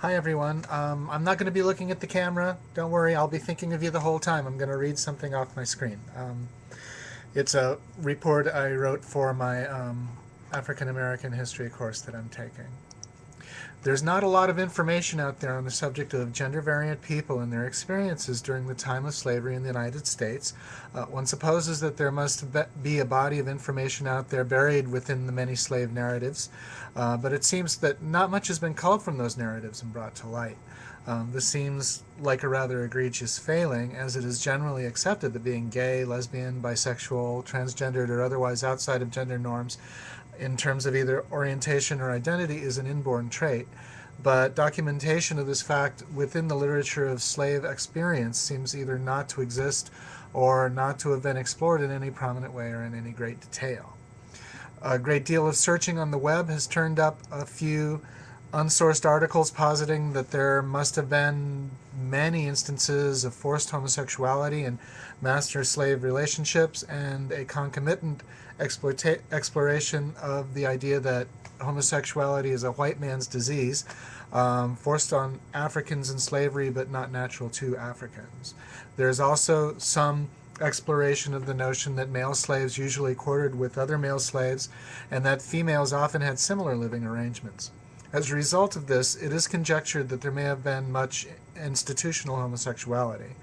Hi everyone. I'm not going to be looking at the camera. Don't worry, I'll be thinking of you the whole time. I'm going to read something off my screen. It's a report I wrote for my African American history course that I'm taking. There's not a lot of information out there on the subject of gender variant people and their experiences during the time of slavery in the United States. One supposes that there must be a body of information out there buried within the many slave narratives, but it seems that not much has been culled from those narratives and brought to light. This seems like a rather egregious failing, as it is generally accepted that being gay, lesbian, bisexual, transgendered, or otherwise outside of gender norms in terms of either orientation or identity is an inborn trait, but documentation of this fact within the literature of slave experience seems either not to exist or not to have been explored in any prominent way or in any great detail. A great deal of searching on the web has turned up a few unsourced articles positing that there must have been many instances of forced homosexuality and master-slave relationships, and a concomitant exploration of the idea that homosexuality is a white man's disease, forced on Africans in slavery but not natural to Africans. There's also some exploration of the notion that male slaves usually quartered with other male slaves and that females often had similar living arrangements. As a result of this, it is conjectured that there may have been much institutional homosexuality.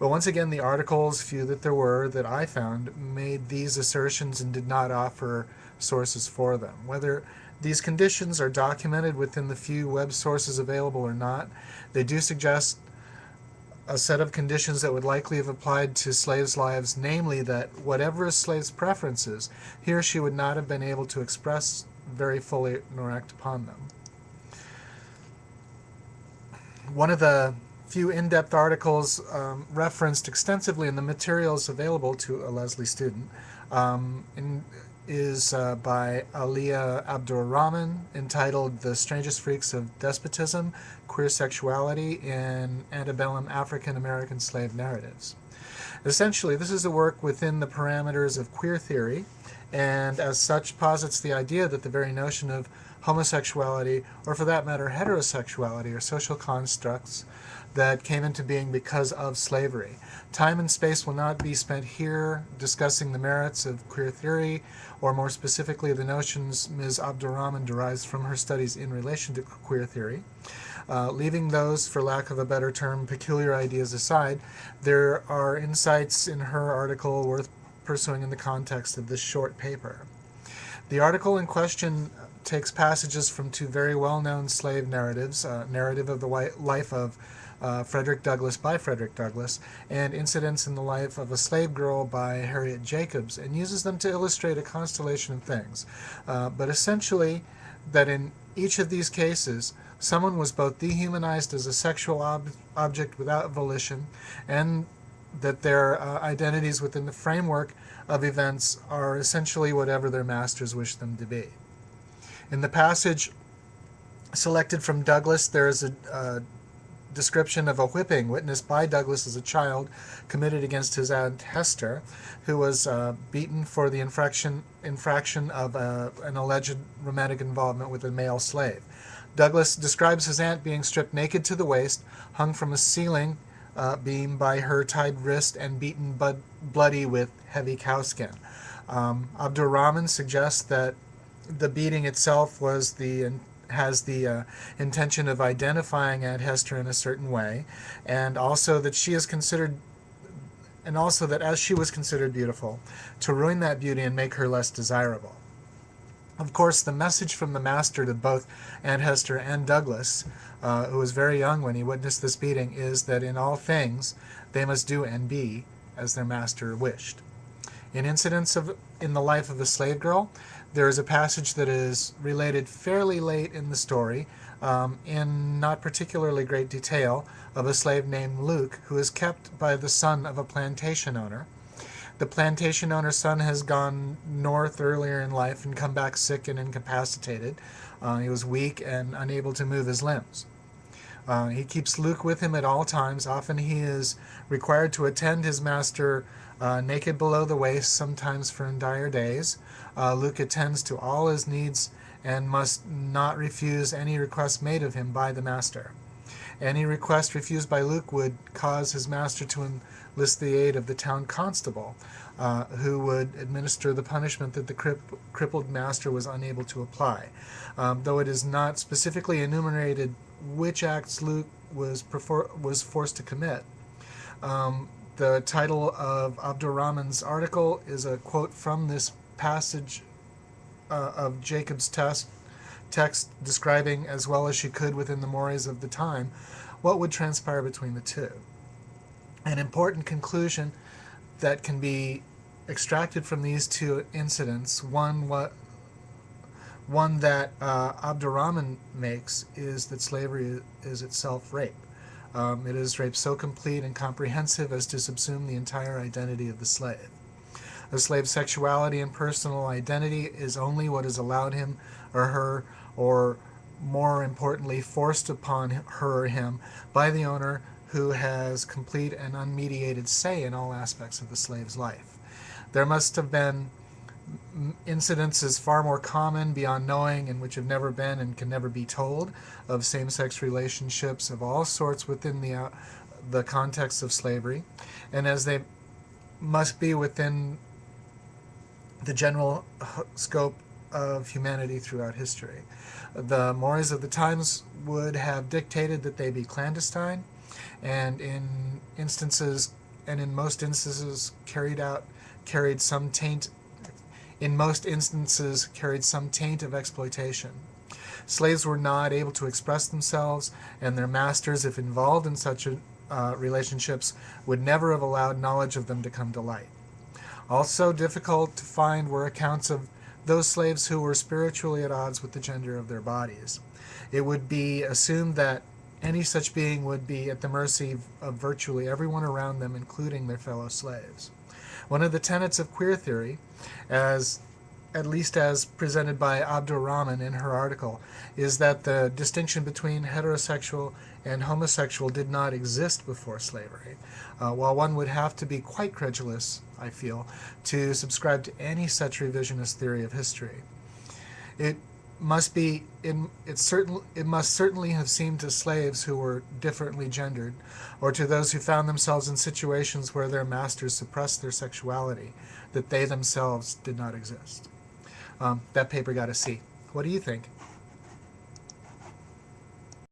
But once again, the articles, few that there were, that I found, made these assertions and did not offer sources for them. Whether these conditions are documented within the few web sources available or not, they do suggest a set of conditions that would likely have applied to slaves' lives, namely that whatever a slave's preferences, he or she would not have been able to express very fully nor act upon them. One of the few in-depth articles referenced extensively in the materials available to a Leslie student is by Aliyah Abdur-Rahman, entitled "The Strangest Freaks of Despotism, Queer Sexuality in Antebellum African American Slave Narratives." Essentially, this is a work within the parameters of queer theory, and as such posits the idea that the very notion of homosexuality, or for that matter heterosexuality, are social constructs that came into being because of slavery. Time and space will not be spent here discussing the merits of queer theory, or more specifically the notions Ms. Abdur-Rahman derives from her studies in relation to queer theory. Leaving those, for lack of a better term, peculiar ideas aside, there are insights in her article worth pursuing in the context of this short paper. The article in question takes passages from two very well-known slave narratives, Narrative of the Life of Frederick Douglass by Frederick Douglass, and Incidents in the Life of a Slave Girl by Harriet Jacobs, and uses them to illustrate a constellation of things. But essentially, that in each of these cases, someone was both dehumanized as a sexual object without volition, and that their identities within the framework of events are essentially whatever their masters wish them to be. In the passage selected from Douglass, there is a description of a whipping witnessed by Douglass as a child committed against his aunt Hester, who was beaten for the infraction of an alleged romantic involvement with a male slave. Douglass describes his aunt being stripped naked to the waist, hung from a ceiling beam by her tied wrist, and beaten bloody with heavy cowskin. Abdur-Rahman suggests that the beating itself has the intention of identifying Aunt Hester in a certain way, and also that as she was considered beautiful, to ruin that beauty and make her less desirable. Of course, the message from the master to both Aunt Hester and Douglass, who was very young when he witnessed this beating, is that in all things they must do and be as their master wished. In Incidents in the Life of a Slave Girl, there is a passage that is related fairly late in the story, in not particularly great detail, of a slave named Luke, who is kept by the son of a plantation owner. The plantation owner's son has gone north earlier in life and come back sick and incapacitated. He was weak and unable to move his limbs. He keeps Luke with him at all times. Often he is required to attend his master naked below the waist, sometimes for dire days. Luke attends to all his needs and must not refuse any request made of him by the master. Any request refused by Luke would cause his master to enlist the aid of the town constable, who would administer the punishment that the crippled master was unable to apply. Though it is not specifically enumerated which acts Luke was forced to commit. The title of Abdurrahman's article is a quote from this passage of Jacob's text describing, as well as she could within the mores of the time, what would transpire between the two. An important conclusion that can be extracted from these two incidents, one that Abdurrahman makes, is that slavery is itself rape. It is rape so complete and comprehensive as to subsume the entire identity of the slave. A slave's sexuality and personal identity is only what is allowed him or her, or more importantly, forced upon her or him by the owner, who has complete and unmediated say in all aspects of the slave's life. There must have been incidences far more common beyond knowing, and which have never been and can never be told, of same-sex relationships of all sorts within the context of slavery, and as they must be within the general scope of humanity throughout history. The mores of the times would have dictated that they be clandestine, and in most instances carried some taint of exploitation. Slaves were not able to express themselves, and their masters, if involved in such relationships, would never have allowed knowledge of them to come to light. Also difficult to find were accounts of those slaves who were spiritually at odds with the gender of their bodies. It would be assumed that any such being would be at the mercy of virtually everyone around them, including their fellow slaves. One of the tenets of queer theory, at least as presented by Abdurrahman in her article, is that the distinction between heterosexual and homosexual did not exist before slavery. While one would have to be quite credulous, I feel, to subscribe to any such revisionist theory of history. It must certainly have seemed to slaves who were differently gendered, or to those who found themselves in situations where their masters suppressed their sexuality, that they themselves did not exist. That paper got a C. What do you think?